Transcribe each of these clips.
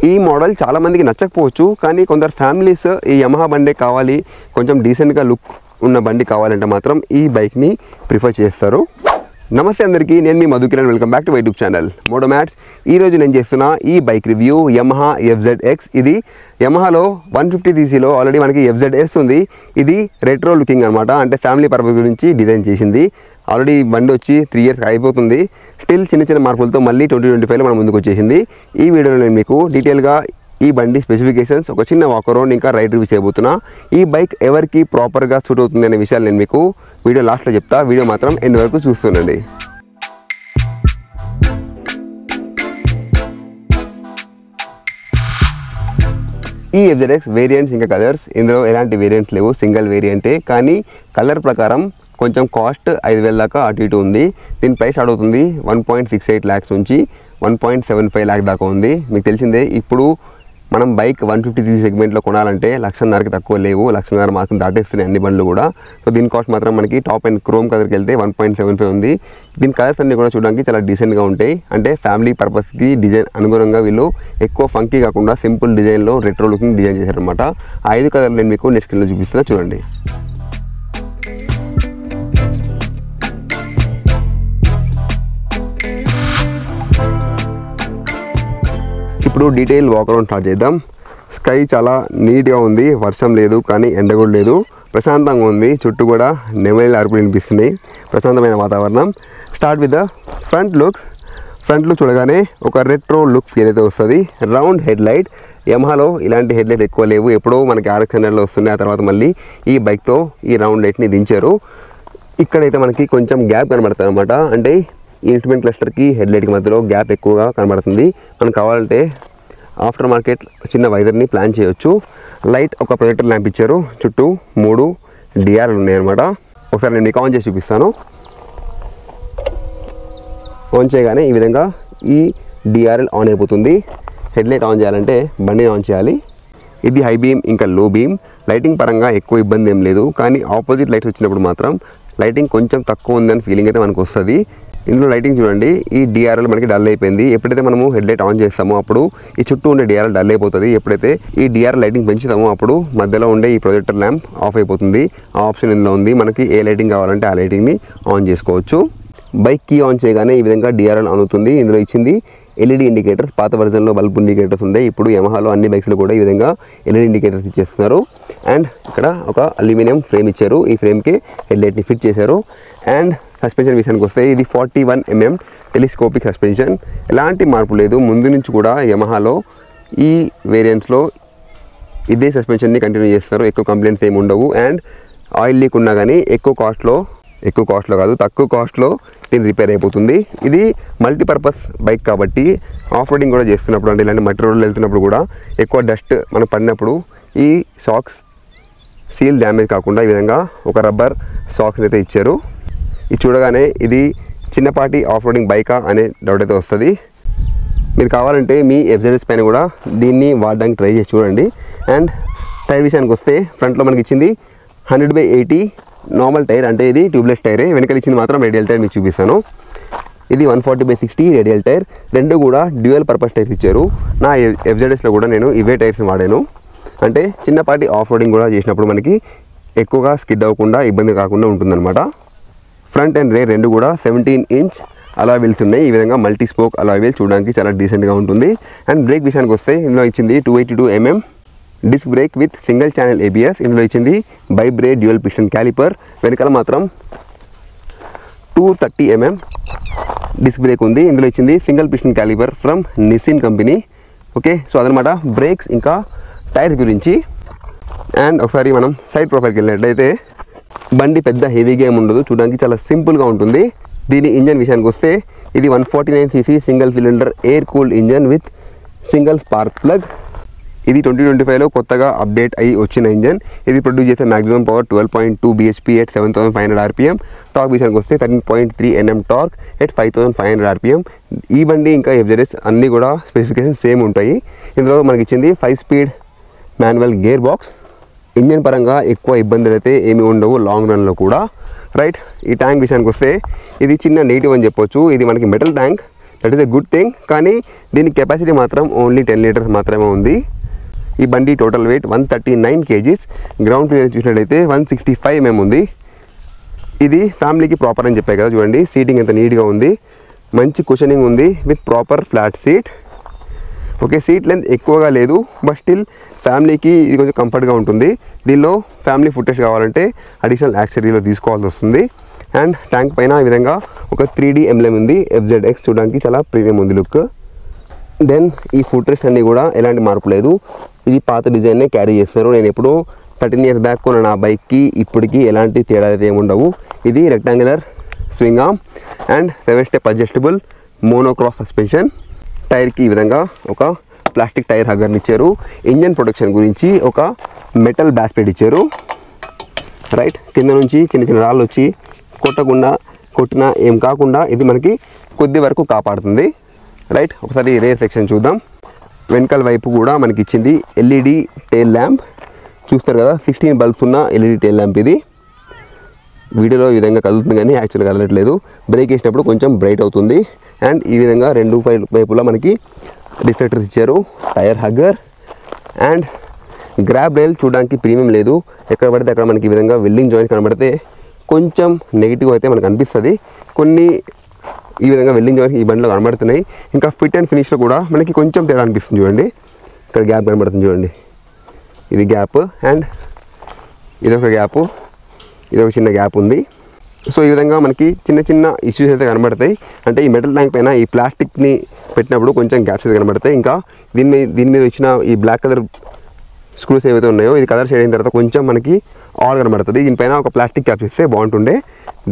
ఈ మోడల్ చాలామందికి నచ్చకపోవచ్చు, కానీ కొందరు ఫ్యామిలీస్ ఈ యమహా బండే కావాలి, కొంచెం డీసెంట్గా లుక్ ఉన్న బండి కావాలంటే మాత్రం ఈ బైక్ని ప్రిఫర్ చేస్తారు. నమస్తే అందరికీ, నేను మీ Madhukiran. Welcome back to my YouTube channel Moto Mats. ఈరోజు నేను చేస్తున్న ఈ బైక్ రివ్యూ యమహా FZX. ఇది యమహాలో 150cc ఆల్రెడీ మనకి FZS ఉంది. ఇది రెట్రో లుకింగ్ అనమాట, అంటే ఫ్యామిలీ పర్పస్ గురించి డిజైన్ చేసింది. ఆల్రెడీ బండి వచ్చి 3 years అయిపోతుంది. స్టిల్ చిన్న చిన్న మార్పులతో మళ్ళీ 2025లో మన ముందుకు వచ్చేసింది. ఈ వీడియోలో నేను మీకు డీటెయిల్గా ఈ బండి స్పెసిఫికేషన్స్, ఒక చిన్న వాక్ అరౌండ్, ఇంకా రైడ్ రివ్యూ చేయబోతున్నా. ఈ బైక్ ఎవరికి ప్రాపర్గా సూట్ అవుతుంది అనే విషయాలు నేను మీకు వీడియో లాస్ట్లో చెప్తా. వీడియో మాత్రం ఎండ్ వరకు చూస్తుండండి. ఈ FZX వేరియంట్స్ ఇంకా కలర్స్, ఇందులో ఎలాంటి వేరియంట్స్ లేవు, సింగిల్ వేరియంటే. కానీ కలర్ ప్రకారం కొంచెం కాస్ట్ 5,000 దాకా అటు ఇటు ఉంది. దీని ప్రైస్ స్టార్ట్ అవుతుంది 1.68 lakhs నుంచి 1.75 lakh దాకా ఉంది. మీకు తెలిసిందే, ఇప్పుడు మనం బైక్ 150cc సెగ్మెంట్లో కొనాలంటే 1,50,000కి తక్కువ లేవు. 1,50,000 మార్కులు దాటేస్తున్నాయి అన్ని బండ్లు కూడా. సో దీని కాస్ట్ మాత్రం మనకి టాప్ అండ్ క్రోమ్ కలర్కి వెళ్తే 1.75 ఉంది. దీని కలర్స్ అన్నీ కూడా చూడడానికి చాలా డీసెంట్గా ఉంటాయి. అంటే ఫ్యామిలీ పర్పస్కి డిజైన్ అనుగుణంగా వీళ్ళు ఎక్కువ ఫంకీ కాకుండా సింపుల్ డిజైన్లో రెట్రో లుకింగ్ డిజైన్ చేశారనమాట. ఆ 5 కలర్లు నేను మీకు నెక్స్ట్ స్క్రీన్లో చూపిస్తున్నా, చూడండి. ఇప్పుడు డీటెయిల్ వాక్ అరౌండ్ స్టార్ట్ చేద్దాం. స్కై చాలా నీట్గా ఉంది, వర్షం లేదు కానీ ఎండ కూడా లేదు, ప్రశాంతంగా ఉంది. చుట్టూ కూడా నెమలి అరుపులు వినిపిస్తున్నాయి, ప్రశాంతమైన వాతావరణం. Start with the front looks. Front look చూడగానే ఒక రెట్రో లుక్ ఫీల్ అయితే వస్తుంది. Round head light. యమహాలో ఇలాంటి హెడ్ లైట్ ఎక్కువ లేవు, ఎప్పుడో మనకి RX100లో వస్తున్నాయి. ఆ తర్వాత మళ్ళీ ఈ బైక్తో ఈ రౌండ్ లైట్ని దించారు. ఇక్కడైతే మనకి కొంచెం గ్యాప్ కనబడుతుంది అనమాట, అంటే ఈ ఇన్స్ట్రుమెంట్ క్లస్టర్కి హెడ్ లైట్కి మధ్యలో గ్యాప్ ఎక్కువగా కనబడుతుంది. మనం కావాలంటే ఆఫ్టర్ మార్కెట్ చిన్న వైజర్ని ప్లాన్ చేయొచ్చు. లైట్ ఒక ప్రొజెక్టర్ ల్యాంప్ ఇచ్చారు, చుట్టూ 3 DRL ఉన్నాయన్నమాట. ఒకసారి నేను మీకు ఆన్ చేసి చూపిస్తాను. ఆన్ చేయగానే ఈ విధంగా ఈ DRL ఆన్ అయిపోతుంది. హెడ్ లైట్ ఆన్ చేయాలంటే బండిని ఆన్ చేయాలి. ఇది హై బీమ్ ఇంకా లో బీమ్. లైటింగ్ పరంగా ఎక్కువ ఇబ్బంది ఏం లేదు, కానీ ఆపోజిట్ లైట్స్ వచ్చినప్పుడు మాత్రం లైటింగ్ కొంచెం తక్కువ ఉందని ఫీలింగ్ అయితే మనకు వస్తుంది. ఇందులో లైటింగ్ చూడండి, ఈ DRL మనకి డల్ అయిపోయింది. ఎప్పుడైతే మనము హెడ్ లైట్ ఆన్ చేస్తామో అప్పుడు ఈ చుట్టూ ఉండే DRL డల్ అయిపోతుంది. ఎప్పుడైతే ఈ DRL లైటింగ్ పెంచుతామో అప్పుడు మధ్యలో ఉండే ఈ ప్రొజెక్టర్ ల్యాంప్ ఆఫ్ అయిపోతుంది. ఆ ఆప్షన్ ఇందులో ఉంది. మనకి ఏ లైటింగ్ కావాలంటే ఆ లైటింగ్ని ఆన్ చేసుకోవచ్చు. బైక్ కీ ఆన్ చేయగానే ఈ విధంగా DRL ఆన్ అవుతుంది. ఇందులో ఇచ్చింది LED ఇండికేటర్స్. పాత వర్జన్లో బల్బ్ ఇండికేటర్స్ ఉండే, ఇప్పుడు యమహాలో అన్ని బైక్స్లో కూడా ఈ విధంగా LED ఇండికేటర్స్ ఇచ్చేస్తున్నారు. అండ్ ఇక్కడ ఒక అల్యూమినియం ఫ్రేమ్ ఇచ్చారు, ఈ ఫ్రేమ్కి హెడ్ లైట్ని ఫిట్ చేశారు. అండ్ సస్పెన్షన్ విషయానికి వస్తే ఇది 41 mm టెలిస్కోపిక్ సస్పెన్షన్. ఎలాంటి మార్పు లేదు. ముందు నుంచి కూడా యమహాలో ఈ వేరియంట్స్లో ఇదే సస్పెన్షన్ని కంటిన్యూ చేస్తారు, ఎక్కువ కంప్లైంట్స్ ఏమి ఉండవు. అండ్ ఆయిల్ లీక్ ఉన్నా కానీ తక్కువ కాస్ట్లో దీన్ని రిపేర్ అయిపోతుంది. ఇది మల్టీపర్పస్ బైక్ కాబట్టి ఆఫ్ రోడింగ్ కూడా చేస్తున్నప్పుడు, అంటే ఇలాంటి మట్టి రోడ్లు వెళ్తున్నప్పుడు కూడా ఎక్కువ డస్ట్ మనం పడినప్పుడు ఈ సాక్స్ సీల్ డ్యామేజ్ కాకుండా ఈ విధంగా ఒక రబ్బర్ సాక్స్ అయితే ఇచ్చారు. ఇది చూడగానే ఇది చిన్నపాటి ఆఫ్ రోడింగ్ బైకా అనే డౌట్ అయితే వస్తుంది. మీరు కావాలంటే మీ FZS పైన కూడా దీన్ని వాడడానికి ట్రై చేసి చూడండి. అండ్ టైర్ విషయానికి వస్తే ఫ్రంట్లో మనకి ఇచ్చింది 100/80 నార్మల్ టైర్, అంటే ఇది ట్యూబ్లెస్ టైరే. వెనకాల ఇచ్చింది మాత్రం రేడియల్ టైర్ మీకు చూపిస్తాను. ఇది 140/60 రేడియల్ టైర్. రెండు కూడా డ్యూయల్ పర్పస్ టైర్స్ ఇచ్చారు. నా FZSలో కూడా నేను ఇవే టైర్స్ని వాడాను. అంటే చిన్నపాటి ఆఫ్ రోడింగ్ కూడా చేసినప్పుడు మనకి ఎక్కువగా స్కిడ్ అవ్వకుండా, ఇబ్బంది కాకుండా ఉంటుందన్నమాట. ఫ్రంట్ అండ్ రేర్ రెండు కూడా 17 inch అలాయ్ వీల్స్ ఉన్నాయి. ఈ విధంగా మల్టీ స్పోక్ అలాయ్ వీల్స్ చూడడానికి చాలా డీసెంట్గా ఉంటుంది. అండ్ బ్రేక్ విషయానికి వస్తే ఇందులో ఇచ్చింది 282 mm disc brake with single channel ABS. ఇందులో ఇచ్చింది బైబ్రేడ్ డ్యూయల్ పిస్టన్ క్యాలిపర్. వెనకాల మాత్రం 230 mm డిస్క్ బ్రేక్ ఉంది. ఇందులో ఇచ్చింది single piston caliper from Nissin company. Okay, so అదనమాట బ్రేక్స్ ఇంకా టైర్స్ గురించి. అండ్ ఒకసారి మనం సైడ్ ప్రొఫైల్కి వెళ్ళినట్లయితే బండి పెద్ద హెవీగా ఏమి ఉండదు, చూడడానికి చాలా సింపుల్గా ఉంటుంది. దీని ఇంజన్ విషయానికి వస్తే ఇది 149cc single cylinder air cooled engine with single spark plug. ఇది 2025లో కొత్తగా అప్డేట్ అయ్యి వచ్చిన ఇంజన్. ఇది ప్రొడ్యూస్ చేసే maximum power 12.2 bhp at 7500 rpm. Torque విషయానికి వస్తే 13.3 Nm టార్క్ at 5500 rpm. ఈ బండి ఇంకా FZS అన్నీ కూడా స్పెసిఫికేషన్ సేమ్ ఉంటాయి. ఇందులో మనకి ఇచ్చింది 5-speed manual gear box. Engine పరంగా ఎక్కువ ఇబ్బందులు అయితే ఏమి ఉండవు లాంగ్ రన్లో కూడా. రైట్, ఈ ట్యాంక్ విషయానికి వస్తే ఇది చిన్న నెగిటివ్ అని చెప్పొచ్చు. ఇది మనకి metal tank. That is a good thing. కానీ దీని కెపాసిటీ మాత్రం ఓన్లీ 10 లీటర్స్ మాత్రమే ఉంది. ఈ బండి total weight 139 kgs, ground clearance చూసినట్లయితే 165 mm ఉంది. ఇది ఫ్యామిలీకి ప్రాపర్ అని చెప్పాయి కదా, చూడండి సీటింగ్ ఎంత నీట్గా ఉంది, మంచి కుషనింగ్ ఉంది with proper flat seat. Okay, seat length ఎక్కువగా లేదు, బట్ స్టిల్ ఫ్యామిలీకి ఇది కొంచెం కంఫర్ట్గా ఉంటుంది. దీనిలో ఫ్యామిలీ ఫుటేజ్ కావాలంటే అడిషనల్ యాక్సెసరీలో తీసుకోవాల్సి వస్తుంది. అండ్ ట్యాంక్ పైన ఈ విధంగా ఒక 3D ఎంబ్లెమ్ ఉంది, FZX, చూడడానికి చాలా ప్రీమియం ఉంది లుక్. దెన్ ఈ ఫుట్రెస్ట్ అన్నీ కూడా ఎలాంటి మార్పు లేదు, ఇది పాత డిజైన్నే క్యారీ చేస్తున్నారు. నేను ఎప్పుడూ 13 years బ్యాక్ కొన్న నా బైక్కి ఇప్పటికీ ఎలాంటి తేడా అయితే ఏముండవు. ఇది rectangular swing arm and 7 step adjustable monocross suspension. టైర్కి ఈ విధంగా ఒక ప్లాస్టిక్ టైర్ హగ్గర్ని ఇచ్చారు. ఇంజన్ ప్రొటెక్షన్ గురించి ఒక మెటల్ బ్యాస్ ప్లేట్ ఇచ్చారు. రైట్, కింద నుంచి చిన్న చిన్న రాళ్ళు వచ్చి కొట్టినా ఏం కాకుండా ఇది మనకి కొద్ది వరకు కాపాడుతుంది. రైట్, ఒకసారి రేర్ సెక్షన్ చూద్దాం. వెనకాల వైపు కూడా మనకి ఇచ్చింది LED టెయిల్ ల్యాంప్. చూస్తారు కదా, 16 bulbs ఉన్న LED టెయిల్ ల్యాంప్. ఇది వీడియోలో ఈ విధంగా కదులుతుంది కానీ యాక్చువల్గా కదలట్లేదు. బ్రేక్ వేసినప్పుడు కొంచెం బ్రైట్ అవుతుంది. అండ్ ఈ విధంగా 2 వైపులా మనకి రిఫ్లెక్టర్స్ ఇచ్చారు, tyre hugger and grab rail. చూడడానికి ప్రీమియం లేదు, ఎక్కడ పడితే అక్కడ మనకి ఈ విధంగా వెల్డింగ్ జాయింట్ కనబడితే కొంచెం నెగిటివ్ అయితే మనకు అనిపిస్తుంది. కొన్ని ఈ విధంగా వెల్డింగ్ జాయింట్స్ ఈ బండిలో కనబడుతున్నాయి. ఇంకా ఫిట్ అండ్ ఫినిష్లో కూడా మనకి కొంచెం తేడా అనిపిస్తుంది. చూడండి, ఇక్కడ గ్యాప్ కనబడుతుంది, చూడండి ఇది గ్యాప్ అండ్ ఇదొక గ్యాప్, ఇదొక చిన్న గ్యాప్ ఉంది. సో ఈ విధంగా మనకి చిన్న చిన్న ఇష్యూస్ అయితే కనబడతాయి. అంటే ఈ మెటల్ ట్యాంక్ పైన ఈ ప్లాస్టిక్ని పెట్టినప్పుడు కొంచెం గ్యాప్స్ అయితే కనబడతాయి. ఇంకా దీని మీద వచ్చిన ఈ బ్లాక్ కలర్ స్క్రూస్ ఏవైతే ఉన్నాయో ఇది కలర్ షేడ్ అయిన తర్వాత కొంచెం మనకి ఆడ్ కనబడుతుంది. దీనిపైన ఒక ప్లాస్టిక్ క్యాప్ ఇస్తే బాగుంటుండే.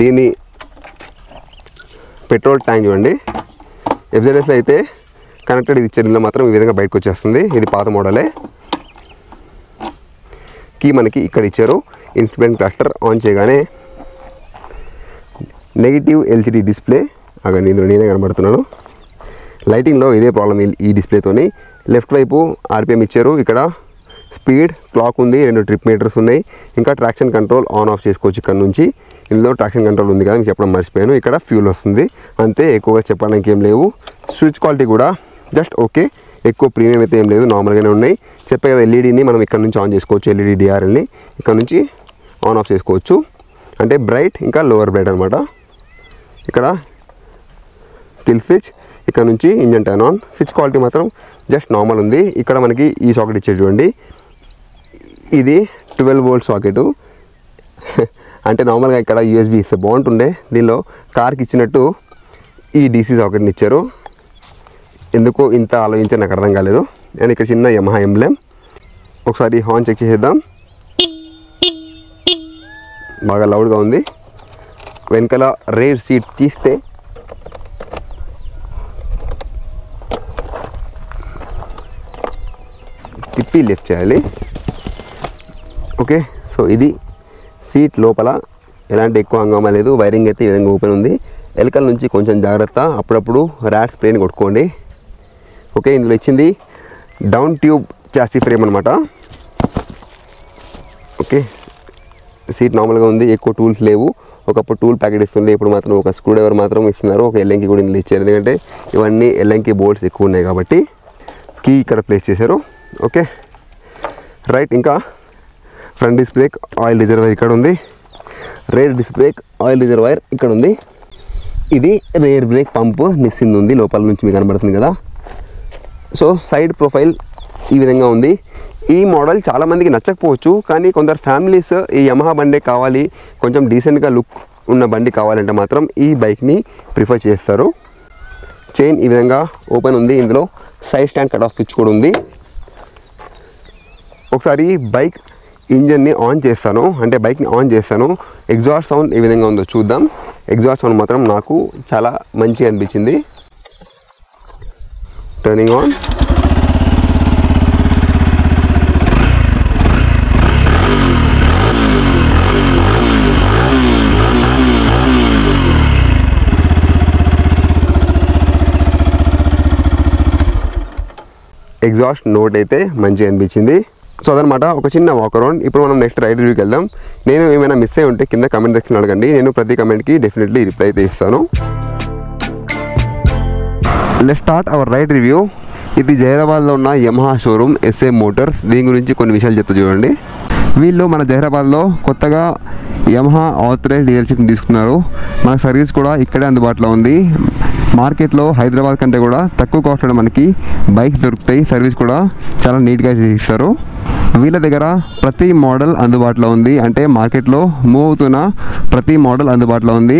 దీని పెట్రోల్ ట్యాంక్ చూడండి, FZSలో అయితే కనెక్టెడ్ ఇది ఇచ్చారు, మాత్రం ఈ విధంగా బయటకు వచ్చేస్తుంది. ఇది పాత మోడలే. కీ మనకి ఇక్కడ ఇచ్చారు. ఇన్స్ట్రుమెంట్ క్లస్టర్ ఆన్ చేయగానే నెగిటివ్ LCD డిస్ప్లే, అక్కడ ఇందులో నేనే కనబడుతున్నాను. లైటింగ్లో ఇదే ప్రాబ్లం ఈ డిస్ప్లేతోని. లెఫ్ట్ వైపు RPM ఇచ్చారు, ఇక్కడ స్పీడ్ క్లాక్ ఉంది, 2 ట్రిప్ మీటర్స్ ఉన్నాయి. ఇంకా ట్రాక్షన్ కంట్రోల్ ఆన్ ఆఫ్ చేసుకోవచ్చు ఇక్కడ నుంచి. ఇందులో ట్రాక్షన్ కంట్రోల్ ఉంది కదా, మీకు చెప్పడం మర్చిపోయాను. ఇక్కడ ఫ్యూల్ వస్తుంది అంతే, ఎక్కువగా చెప్పడానికి ఏం లేవు. స్విచ్ క్వాలిటీ కూడా జస్ట్ ఓకే, ఎక్కువ ప్రీమియం అయితే ఏం లేదు, నార్మల్గానే ఉన్నాయి. చెప్పే కదా ఎల్ఈడీని మనం ఇక్కడ నుంచి ఆన్ చేసుకోవచ్చు, ఎల్ఈడీ డిఆర్ఎల్ని ఇక్కడ నుంచి ఆన్ ఆఫ్ చేసుకోవచ్చు. అంటే బ్రైట్ ఇంకా లోవర్ బ్రైట్ అనమాట. ఇక్కడ కిల్ స్విచ్, ఇక్కడ నుంచి engine turn on. Switch quality మాత్రం జస్ట్ నార్మల్ ఉంది. ఇక్కడ మనకి ఈ సాకెట్ ఇచ్చేది చూడండి, ఇది 12 volt సాకెట్. అంటే నార్మల్గా ఇక్కడ USB ఇస్తే బాగుంటుండే, దీనిలో కార్కి ఇచ్చినట్టు ఈ DC సాకెట్ని ఇచ్చారు. ఎందుకో ఇంత ఆలోచించి నాకు అర్థం కాలేదు. అండ్ ఇక్కడ చిన్న యమహా ఎంబ్లెమ్. ఒకసారి హార్న్ చెక్ చేసేద్దాం, బాగా లౌడ్గా ఉంది. వెనకాల రేర్ సీట్ తీస్తే తిప్పి లిఫ్ట్ చేయాలి. ఓకే, సో ఇది సీట్ లోపల ఎలాంటి ఎక్కువ హంగామా లేదు. వైరింగ్ అయితే ఈ విధంగా ఓపెన్ ఉంది. ఎలకల నుంచి కొంచెం జాగ్రత్త, అప్పుడప్పుడు ర్యాట్ స్ప్రేని కొట్టుకోండి. ఓకే, ఇందులో ఇచ్చింది డౌన్ ట్యూబ్ చాసీ ఫ్రేమ్ అనమాట. ఓకే, సీట్ నార్మల్గా ఉంది, ఎక్కువ టూల్స్ లేవు. ఒకప్పుడు టూల్ ప్యాకెట్ ఇస్తుంది, ఇప్పుడు మాత్రం ఒక స్క్రూ డ్రైవర్ మాత్రం ఇస్తున్నారు. ఒక ఎల్ఎంకి కూడా ఇందులో ఇచ్చారు, ఎందుకంటే ఇవన్నీ ఎల్ఎంకి బోల్ట్స్ ఎక్కువ ఉన్నాయి కాబట్టి. కీ ఇక్కడ ప్లేస్ చేశారు. ఓకే రైట్, ఇంకా front disc brake, oil reservoir ఇక్కడ ఉంది. Rear disc brake, oil reservoir ఇక్కడ ఉంది. ఇది రేర్ బ్రేక్ పంప్ మిస్సింగ్ ఉంది, లోపల నుంచి మీకు కనబడుతుంది కదా. సో సైడ్ ప్రొఫైల్ ఈ విధంగా ఉంది. ఈ మోడల్ చాలామందికి నచ్చకపోవచ్చు, కానీ కొందరు ఫ్యామిలీస్ ఈ యమహా బండే కావాలి, కొంచెం డీసెంట్గా లుక్ ఉన్న బండి కావాలంటే మాత్రం ఈ బైక్ని ప్రిఫర్ చేస్తారు. చైన్ ఈ విధంగా ఓపెన్ ఉంది, ఇందులో side stand cut off switch కూడా ఉంది. ఒకసారి బైక్ ఇంజన్ని ఆన్ చేస్తాను, అంటే బైక్ని ఆన్ చేస్తాను, ఎగ్జాస్ట్ సౌండ్ ఏ విధంగా ఉందో చూద్దాం. ఎగ్జాస్ట్ సౌండ్ మాత్రం నాకు చాలా మంచిగా అనిపించింది. Turning on. ఎగ్జాస్ట్ నోట్ అయితే మంచిగా అనిపించింది. సో అదనమాట ఒక చిన్న వాక్ అరౌండ్. ఇప్పుడు మనం నెక్స్ట్ రైడ్ రివ్యూకి వెళ్దాం. నేను ఏమైనా మిస్ అయ్యి ఉంటే కింద కమెంట్ సెక్షన్లో అడగండి, నేను ప్రతి కమెంట్కి డెఫినెట్లీ రిప్లై అయితే ఇస్తాను. Let's start our ride review. ఇది జహీరాబాద్లో ఉన్న యమహా షోరూమ్ SM మోటార్స్. దీని గురించి కొన్ని విషయాలు చెప్తా చూడండి. వీళ్ళు మన జహీరాబాద్లో కొత్తగా యమహా ఆథరైజ్డ్ డీలర్షిప్ని తీసుకున్నారు. మన సర్వీస్ కూడా ఇక్కడే అందుబాటులో ఉంది. మార్కెట్లో హైదరాబాద్ కంటే కూడా తక్కువ కాస్ట్లో మనకి బైక్స్ దొరుకుతాయి. సర్వీస్ కూడా చాలా నీట్గా చేయిస్తారు. వీళ్ళ దగ్గర ప్రతి మోడల్ అందుబాటులో ఉంది. అంటే మార్కెట్లో మూవ్ అవుతున్న ప్రతి మోడల్ అందుబాటులో ఉంది.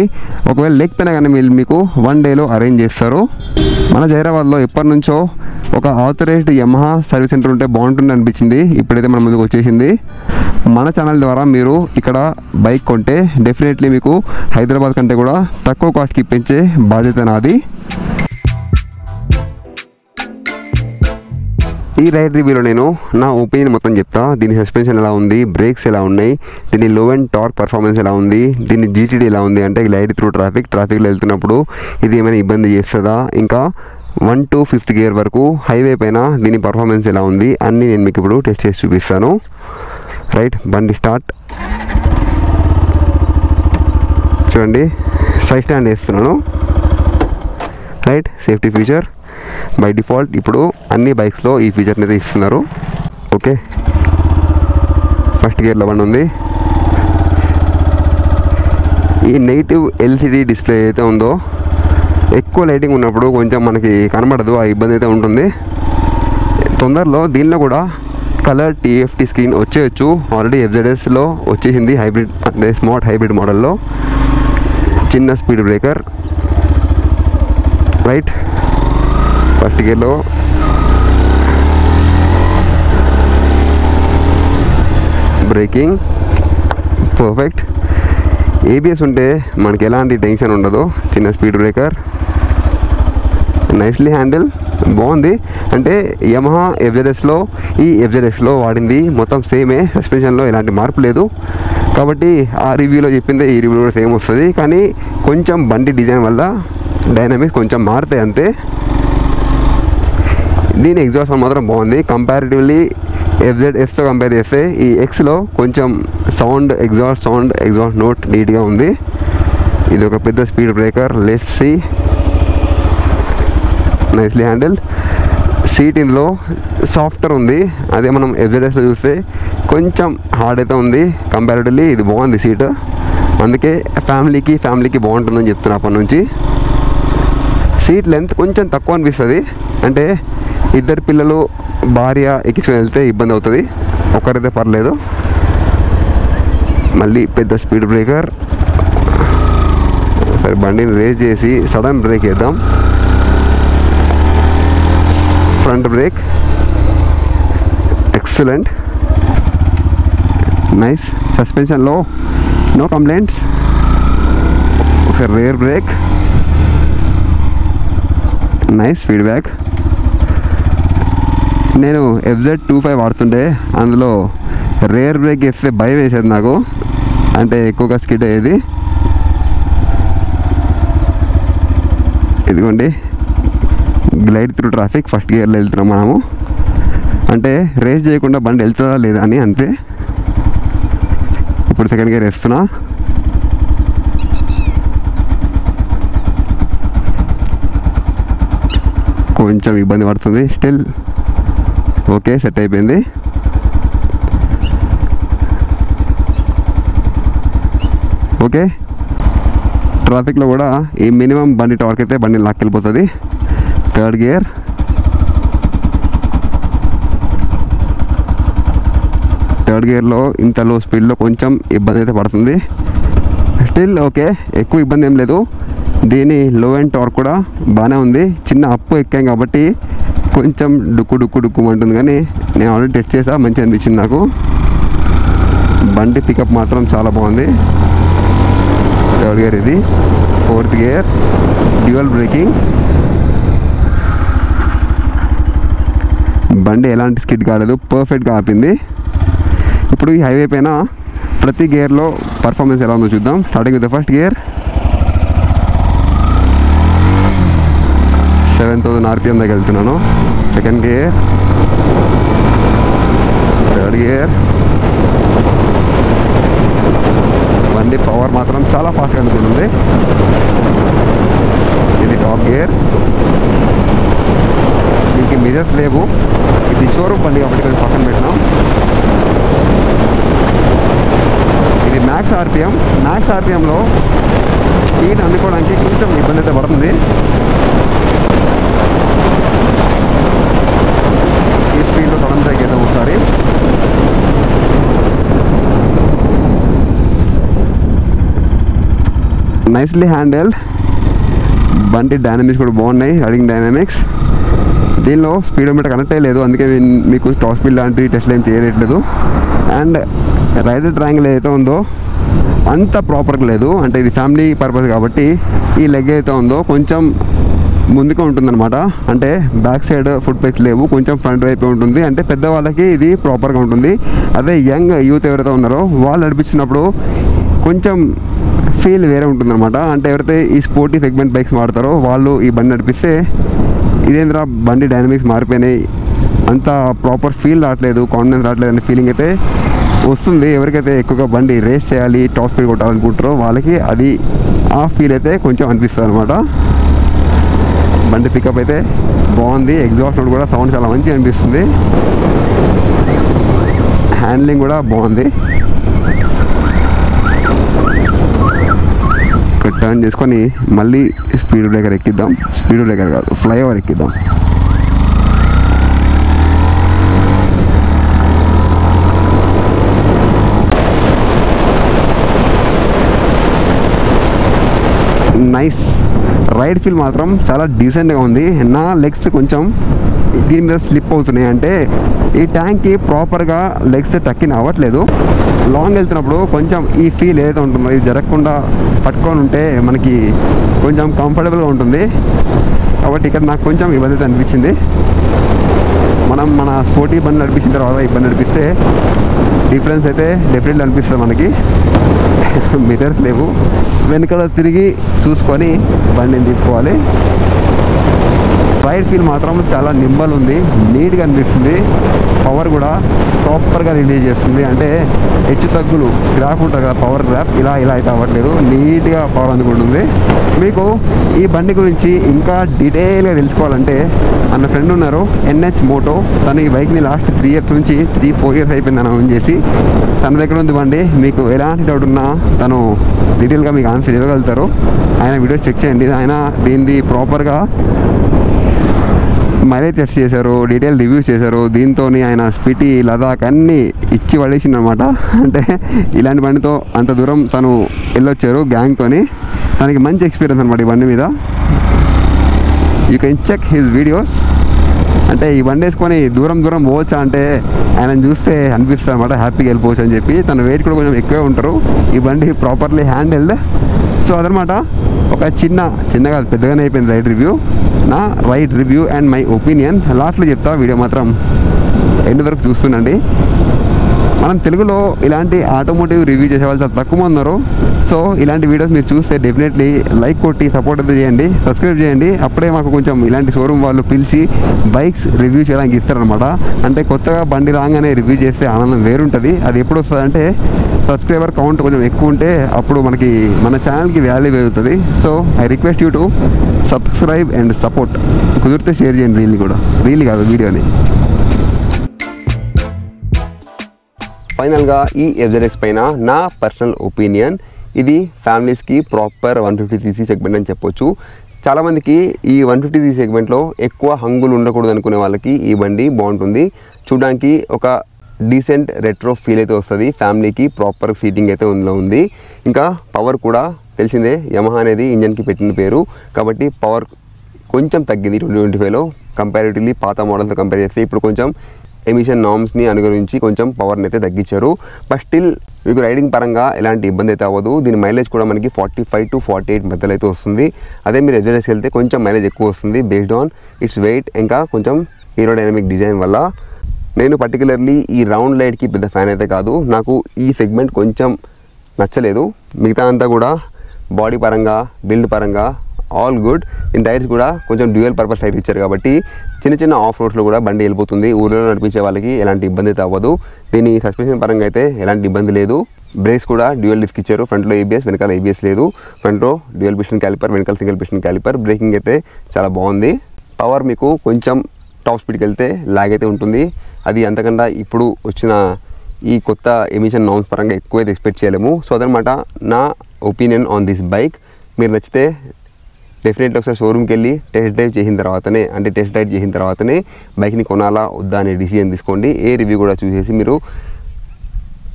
ఒకవేళ లేకపోయినా కానీ వీళ్ళు మీకు 1 డేలో అరేంజ్ చేస్తారు. మన జహీరాబాద్లో ఎప్పటి నుంచో ఒక ఆథరైజ్డ్ యమహా సర్వీస్ సెంటర్ ఉంటే బాగుంటుంది అనిపించింది. ఇప్పుడైతే మన ముందుకు వచ్చేసింది. మన ఛానల్ ద్వారా మీరు ఇక్కడ బైక్ కొంటే డెఫినెట్లీ మీకు హైదరాబాద్ కంటే కూడా తక్కువ కాస్ట్కి ఇప్పించే బాధ్యత నాది. ఈ రైడ్ రివ్యూలో నేను నా ఒపీనియన్ మొత్తం చెప్తా. దీని సస్పెన్షన్ ఎలా ఉంది, బ్రేక్స్ ఎలా ఉన్నాయి, దీని లో అండ్ టార్క్ పర్ఫార్మెన్స్ ఎలా ఉంది, దీని GTD ఎలా ఉంది, అంటే లైట్ త్రూ ట్రాఫిక్లో వెళ్తున్నప్పుడు ఇది ఏమైనా ఇబ్బంది చేస్తుందా, ఇంకా 1 to 5th గేర్ వరకు హైవే పైన దీని పర్ఫార్మెన్స్ ఎలా ఉంది అన్నీ నేను మీకు ఇప్పుడు టెస్ట్ చేసి చూపిస్తాను. రైట్, బండి స్టార్ట్. చూడండి, సైడ్ స్టాండ్ వేస్తున్నాను. Right, safety feature by default ఇప్పుడు అన్ని బైక్స్లో ఈ ఫీచర్ని అయితే ఇస్తున్నారు. ఓకే, ఫస్ట్ గేర్లో బండి ఉంది. ఈ నెగిటివ్ LCD డిస్ప్లే అయితే ఉందో ఎక్కువ లైటింగ్ ఉన్నప్పుడు కొంచెం మనకి కనబడదు, ఆ ఇబ్బంది అయితే ఉంటుంది. తొందరలో దీనిలో కూడా కలర్ TFT స్క్రీన్ వచ్చేయచ్చు. ఆల్రెడీ FZSలో వచ్చేసింది, హైబ్రిడ్ అంటే స్మార్ట్ హైబ్రిడ్ మోడల్లో. చిన్న స్పీడ్ బ్రేకర్. రైట్, ఫస్ట్ గేర్లో బ్రేకింగ్ పర్ఫెక్ట్. ABS ఉంటే మనకి ఎలాంటి టెన్షన్ ఉండదు. చిన్న స్పీడ్ బ్రేకర్, నైస్లీ హ్యాండిల్, బాగుంది. అంటే యమహా FZSలో వాడింది మొత్తం సేమే, సస్పెన్షన్లో ఎలాంటి మార్పు లేదు. కాబట్టి ఆ రివ్యూలో చెప్పిందే ఈ రివ్యూలో కూడా సేమ్ వస్తుంది. కానీ కొంచెం బండి డిజైన్ వల్ల డైనామిక్స్ కొంచెం మారుతాయి అంతే. దీని ఎగ్జాస్ట్ మాత్రం బాగుంది. కంపారిటివ్లీ FZSతో కంపేర్ చేస్తే ఈ Xలో కొంచెం ఎగ్జాస్ట్ నోట్ నీట్గా ఉంది. ఇది ఒక పెద్ద speed breaker. Let's see, nicely handle. Seat ఇందులో సాఫ్టర్ ఉంది. అదే మనం FZSలో చూస్తే కొంచెం హార్డ్ అయితే ఉంది. కంపారిటివ్లీ ఇది బాగుంది సీట్. అందుకే ఫ్యామిలీకి బాగుంటుందని చెప్తున్నా అప్పటి నుంచి. సీట్ లెంత్ కొంచెం తక్కువ అనిపిస్తుంది. అంటే ఇద్దరు పిల్లలు, భార్య ఎక్కించుకొని వెళ్తే ఇబ్బంది అవుతుంది, ఒక్కరైతే పర్లేదు. మళ్ళీ పెద్ద స్పీడ్ బ్రేకర్. సరే, బండిని రేస్ చేసి సడన్ బ్రేక్ వేద్దాం. Front brake excellent, nice. సస్పెన్షన్లో నో కంప్లైంట్స్. ఒకసారి రేర్ బ్రేక్, నైస్ ఫీడ్బ్యాక్. నేను FZ25 వాడుతుంటే అందులో రేర్ బ్రేక్ వేస్తే భయం వేసేది నాకు, అంటే ఎక్కువగా స్కిడ్ అయ్యేది. ఇదిగోండి, గ్లైడ్ త్రూ ట్రాఫిక్ ఫస్ట్ గేర్లో వెళ్తున్నాం మనము. అంటే రేస్ చేయకుండా బండి వెళ్తుందా లేదా అని అంతే. ఇప్పుడు సెకండ్ గేర్ వేస్తున్నా. కొంచెం ఇబ్బంది పడుతుంది స్టిల్. ఓకే, సెట్ అయిపోయింది. ఓకే, ట్రాఫిక్లో కూడా ఈ మినిమం బండి టార్క్ అయితే బండి లాక్కెళ్ళిపోతుంది. థర్డ్ గేర్లో ఇంత లో స్పీడ్లో కొంచెం ఇబ్బంది అయితే పడుతుంది. స్టిల్ ఓకే, ఎక్కువ ఇబ్బంది ఏం లేదు. దీని లో అండ్ టార్క్ కూడా బాగానే ఉంది. చిన్న అప్పు ఎక్కాం కాబట్టి కొంచెం డుక్కు అంటుంది, కానీ నేను ఆల్రెడీ టెస్ట్ చేసా, మంచిగా అనిపించింది నాకు. బండి పికప్ మాత్రం చాలా బాగుంది. థర్డ్ గేర్ ఇది. Fourth gear dual breaking. బండి ఎలాంటి స్కిడ్ కాలేదు, పర్ఫెక్ట్గా ఆపింది. ఇప్పుడు ఈ హైవే పైన ప్రతి గేర్లో పర్ఫార్మెన్స్ ఎలా ఉందో చూద్దాం. Starting with the first gear. 7000 RPM దగ్గర వెళ్తున్నాను. Second gear, third gear. బండి పవర్ మాత్రం చాలా ఫాస్ట్గా అందుకుంటుంది. ఇది టాప్ గేర్. దీనికి మిర్రర్స్ లేవు, ఇది షోరూమ్ బండి కాబట్టి కొంచెం పక్కన పెట్టినాం. ఇది మ్యాక్స్ ఆర్పిఎంలో స్పీడ్ అందుకోవడానికి కొంచెం ఇబ్బంది అయితే పడుతుంది. ఈ స్పీడ్లో సడన్ బ్రేక్ అయితే ఒకసారి. Nicely handled. బండి డైనమిక్స్ కూడా బాగున్నాయి, రైడింగ్ డైనమిక్స్. దీనిలో స్పీడోమీటర్ కనెక్ట్ అయ్యలేదు, అందుకే మీకు టాప్ స్పీడ్ లాంటి టెస్ట్ ఏం చేయట్లేదు. అండ్ రైడర్ ట్రయాంగిల్ ఏదైతే ఉందో అంత ప్రాపర్గా లేదు, అంటే ఇది ఫ్యామిలీ పర్పస్ కాబట్టి ఈ లెగ్ అయితే ఉందో కొంచెం ముందుగా ఉంటుందన్నమాట. అంటే బ్యాక్ సైడ్ ఫుట్ పెక్స్ లేవు, కొంచెం ఫ్రంట్ వైపే ఉంటుంది. అంటే పెద్దవాళ్ళకి ఇది ప్రాపర్గా ఉంటుంది. అదే యంగ్ యూత్ ఎవరైతే ఉన్నారో వాళ్ళు నడిపించినప్పుడు కొంచెం ఫీల్ వేరే ఉంటుందన్నమాట. అంటే ఎవరైతే ఈ స్పోర్టీ సెగ్మెంట్ బైక్స్ వాడతారో వాళ్ళు ఈ బండి నడిపిస్తే ఇదేంద్రా బండి డైనమిక్స్ మారిపోయినాయి, అంత ప్రాపర్ ఫీల్ రావట్లేదు, కాన్ఫిడెన్స్ రావట్లేదు అనే ఫీలింగ్ అయితే వస్తుంది. ఎవరికైతే ఎక్కువగా బండి రేస్ చేయాలి, టాప్ స్పీడ్ కొట్టాలనుకుంటారో వాళ్ళకి అది ఆ ఫీల్ అయితే కొంచెం అనిపిస్తుంది అనమాట. బండి పికప్ అయితే బాగుంది, ఎగ్జాస్ట్ నోట్ కూడా సౌండ్ చాలా మంచిగా అనిపిస్తుంది, హ్యాండ్లింగ్ కూడా బాగుంది. టర్న్ చేసుకొని మళ్ళీ స్పీడ్ బ్రేకర్ ఎక్కిద్దాం, స్పీడ్ బ్రేకర్ కాదు ఫ్లైఓవర్ ఎక్కిద్దాం. నైస్ రైడ్ ఫీల్ మాత్రం చాలా డీసెంట్గా ఉంది. నా లెగ్స్ కొంచెం దీని మీద స్లిప్ అవుతున్నాయి, అంటే ఈ ట్యాంక్కి ప్రాపర్గా లెగ్స్ టక్కిన్ అవ్వట్లేదు. లాంగ్ వెళ్తున్నప్పుడు కొంచెం ఈ ఫీల్ ఏదైతే ఉంటుందో ఇది జరగకుండా పట్టుకొని ఉంటే మనకి కొంచెం కంఫర్టబుల్గా ఉంటుంది. కాబట్టి ఇక్కడ నాకు కొంచెం ఇబ్బంది అయితే అనిపించింది. మనం మన స్పోర్టీ బండి నడిపించిన తర్వాత ఈ బండి నడిపిస్తే డిఫరెన్స్ అయితే డెఫినెట్లీ అనిపిస్తుంది మనకి. మిర్రర్స్ లేవు, వెనకాల తిరిగి చూసుకొని బండిని తిప్పుకోవాలి. రైడ్ ఫీల్ మాత్రం చాలా నింబల్ ఉంది, నీట్గా అనిపిస్తుంది. పవర్ కూడా ప్రాపర్గా రిలీజ్ చేస్తుంది, అంటే హెచ్చు తగ్గులు గ్రాఫ్ ఉంటుంది కదా పవర్ గ్రాఫ్, ఇలా అయితే అవ్వట్లేదు, నీట్గా పవర్ అందుకుంటుంది. మీకు ఈ బండి గురించి ఇంకా డీటెయిల్గా తెలుసుకోవాలంటే అన్న ఫ్రెండ్ ఉన్నారు NH మోటో, తను ఈ బైక్ని లాస్ట్ 3 years నుంచి 3-4 years అయిపోయింది అని ఓన్ చేసి. తన దగ్గర ఉంది బండి, మీకు ఎలాంటి డౌట్ ఉన్నా తను డీటెయిల్గా మీకు ఆన్సర్ ఇవ్వగలుగుతారు. ఆయన వీడియో చెక్ చేయండి, ఆయన దీనిది ప్రాపర్గా మైలేజ్ టెస్ట్ చేశారు, డీటెయిల్ రివ్యూస్ చేశారు. దీంతో ఆయన స్పిటి లదాఖ్ అన్నీ ఇచ్చి పడేసింది అనమాట. అంటే ఇలాంటి బండితో అంత దూరం తను వెళ్ళొచ్చారు గ్యాంగ్తోని. తనకి మంచి ఎక్స్పీరియన్స్ అనమాట ఈ బండి మీద. You can check his videos. అంటే ఈ బండి వేసుకొని దూరం పోవచ్చా అంటే ఆయన చూస్తే అనిపిస్తుంది అనమాట, హ్యాపీగా వెళ్ళిపోవచ్చు అని చెప్పి. తన వెయిట్ కూడా కొంచెం ఎక్కువే ఉంటారు. ఈ బండి ప్రాపర్లీ హ్యాండిల్డ్. సో అదనమాట ఒక చిన్నగా పెద్దగానే అయిపోయింది రైడ్ రివ్యూ. నా ride review and my opinion లాస్ట్లో చెప్తా, వీడియో మాత్రం ఎండ్ వరకు చూస్తుండండి. మనం తెలుగులో ఇలాంటి ఆటోమోటివ్ రివ్యూ చేసే వాళ్ళు చాలా తక్కువ ఉన్నారు. సో ఇలాంటి వీడియోస్ మీరు చూస్తే డెఫినెట్లీ లైక్ కొట్టి సపోర్ట్ అయితే చేయండి, సబ్స్క్రైబ్ చేయండి. అప్పుడే మాకు కొంచెం ఇలాంటి షోరూమ్ వాళ్ళు పిలిచి బైక్స్ రివ్యూ చేయడానికి ఇస్తారనమాట. అంటే కొత్తగా బండి రాగానే రివ్యూ చేస్తే ఆనందం వేరుంటుంది. అది ఎప్పుడు వస్తుంది అంటే సబ్స్క్రైబర్ కౌంట్ కొంచెం ఎక్కువ ఉంటే అప్పుడు మనకి మన ఛానల్కి వాల్యూ పెరుగుతుంది. So I request you to subscribe and support. కుదిరితే షేర్ చేయండి, రీల్ కాదు వీడియోని. ఫైనల్గా ఈ FZX పైన నా పర్సనల్ ఒపీనియన్, ఇది ఫ్యామిలీస్కి ప్రాపర్ 150cc సెగ్మెంట్ అని చెప్పొచ్చు. చాలామందికి ఈ 150cc సెగ్మెంట్లో ఎక్కువ హంగులు ఉండకూడదు అనుకునే వాళ్ళకి ఈ బండి బాగుంటుంది. చూడడానికి ఒక డీసెంట్ రెట్రో ఫీల్ అయితే వస్తుంది. ఫ్యామిలీకి ప్రాపర్ సీటింగ్ అయితే ఉంది. ఇంకా పవర్ కూడా తెలిసిందే, యమహా అనేది ఇంజన్కి పెట్టిన పేరు కాబట్టి పవర్ కొంచెం తగ్గింది 2025లో కంపారిటివ్లీ పాత మోడల్తో కంపేర్ చేస్తే. ఇప్పుడు కొంచెం ఎమిషన్ నార్మ్స్ని అనుగురించి కొంచెం పవర్ని అయితే తగ్గించారు. బట్ స్టిల్ మీకు రైడింగ్ పరంగా ఎలాంటి ఇబ్బంది అయితే అవ్వదు. దీని మైలేజ్ కూడా మనకి 45 to 48 మధ్యలో అయితే వస్తుంది. అదే మీరు FZX వెళ్తే కొంచెం మైలేజ్ ఎక్కువ వస్తుంది బేస్డ్ ఆన్ ఇట్స్ వెయిట్, ఇంకా కొంచెం ఏరోడైనమిక్ డిజైన్ వల్ల. నేను పర్టికులర్లీ ఈ రౌండ్ లైట్కి పెద్ద ఫ్యాన్ అయితే కాదు, నాకు ఈ సెగ్మెంట్ కొంచెం నచ్చలేదు. మిగతా అంతా కూడా బాడీ పరంగా, బిల్డ్ పరంగా ఆల్ గుడ్. దీని టైర్స్ కూడా కొంచెం డ్యూయల్ పర్పస్ టైర్ ఇచ్చారు కాబట్టి చిన్న చిన్న ఆఫ్ రోడ్స్లో కూడా బండి వెళ్ళిపోతుంది. ఊళ్ళో నడిపించే వాళ్ళకి ఎలాంటి ఇబ్బంది అయితే అవ్వదు. దీని సస్పెన్షన్ పరంగా అయితే ఎలాంటి ఇబ్బంది లేదు. బ్రేక్స్ కూడా డ్యూయల్ డిస్క్ ఇచ్చారు. ఫ్రంట్లో ఏబిఎస్, వెనకాల ఏబిఎస్ లేదు. ఫ్రంట్లో డ్యూయల్ పిస్టన్ క్యాలిపర్, వెనకాల సింగిల్ పిస్టన్ క్యాలిపర్. బ్రేకింగ్ అయితే చాలా బాగుంది. పవర్ మీకు కొంచెం టాప్ స్పీడ్కి వెళ్తే లాగ్ అయితే ఉంటుంది. అది అంతకన్నా ఇప్పుడు వచ్చిన ఈ కొత్త ఎమిషన్ నార్మ్స్ పరంగా ఎక్కువ అయితే ఎక్స్పెక్ట్ చేయలేము. సో అదనమాట నా ఒపీనియన్ ఆన్ దిస్ బైక్. మీరు నచ్చితే డెఫినెట్లీ ఒకసారి షోరూమ్కి వెళ్ళి టెస్ట్ డ్రైవ్ చేసిన తర్వాతనే బైక్ని కొనాలా వద్దా అనే డిసిజన్ తీసుకోండి. ఏ రివ్యూ కూడా చూసేసి మీరు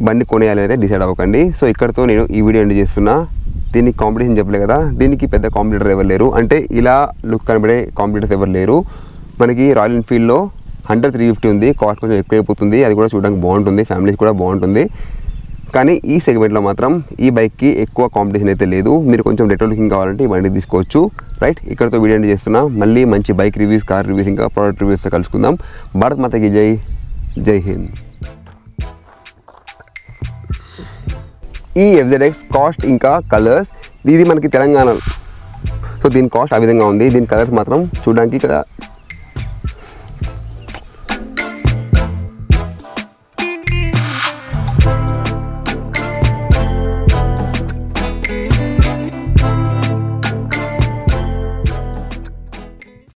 బండి కొనేయాలని అయితే డిసైడ్ అవ్వకండి. సో ఇక్కడతో నేను ఈ వీడియో ఎండ్ చేస్తున్నా. దీనికి కాంపిటీషన్ చెప్పలే కదా, దీనికి పెద్ద కాంపిటీటర్ ఎవరు లేరు. అంటే ఇలా లుక్ కనబడే కాంపిటీటర్స్ ఎవరు లేరు. మనకి రాయల్ ఎన్ఫీల్డ్లో హంటర్ 350 ఉంది. కాస్ట్ కొంచెం ఎక్కువ అయిపోతుంది. అది కూడా చూడడానికి బాగుంటుంది, ఫ్యామిలీస్ కూడా బాగుంటుంది. కానీ ఈ సెగ్మెంట్లో మాత్రం ఈ బైక్కి ఎక్కువ కాంపిటీషన్ అయితే లేదు. మీరు కొంచెం రెట్రో లుకింగ్ కావాలంటే ఈ బండి తీసుకోవచ్చు. రైట్, ఇక్కడతో వీడియో ఎండ్ చేస్తున్నా. మళ్ళీ మంచి బైక్ రివ్యూస్, కార్ రివ్యూస్, ఇంకా ప్రోడక్ట్ రివ్యూస్తో కలుసుకుందాం. భారత్ మాతకి జై, జై హింద్. ఈ FZX కాస్ట్ ఇంకా కలర్స్ ఇది మనకి తెలంగాణ. సో దీని కాస్ట్ ఆ విధంగా ఉంది. దీని కలర్స్ మాత్రం చూడడానికి ఇక్కడ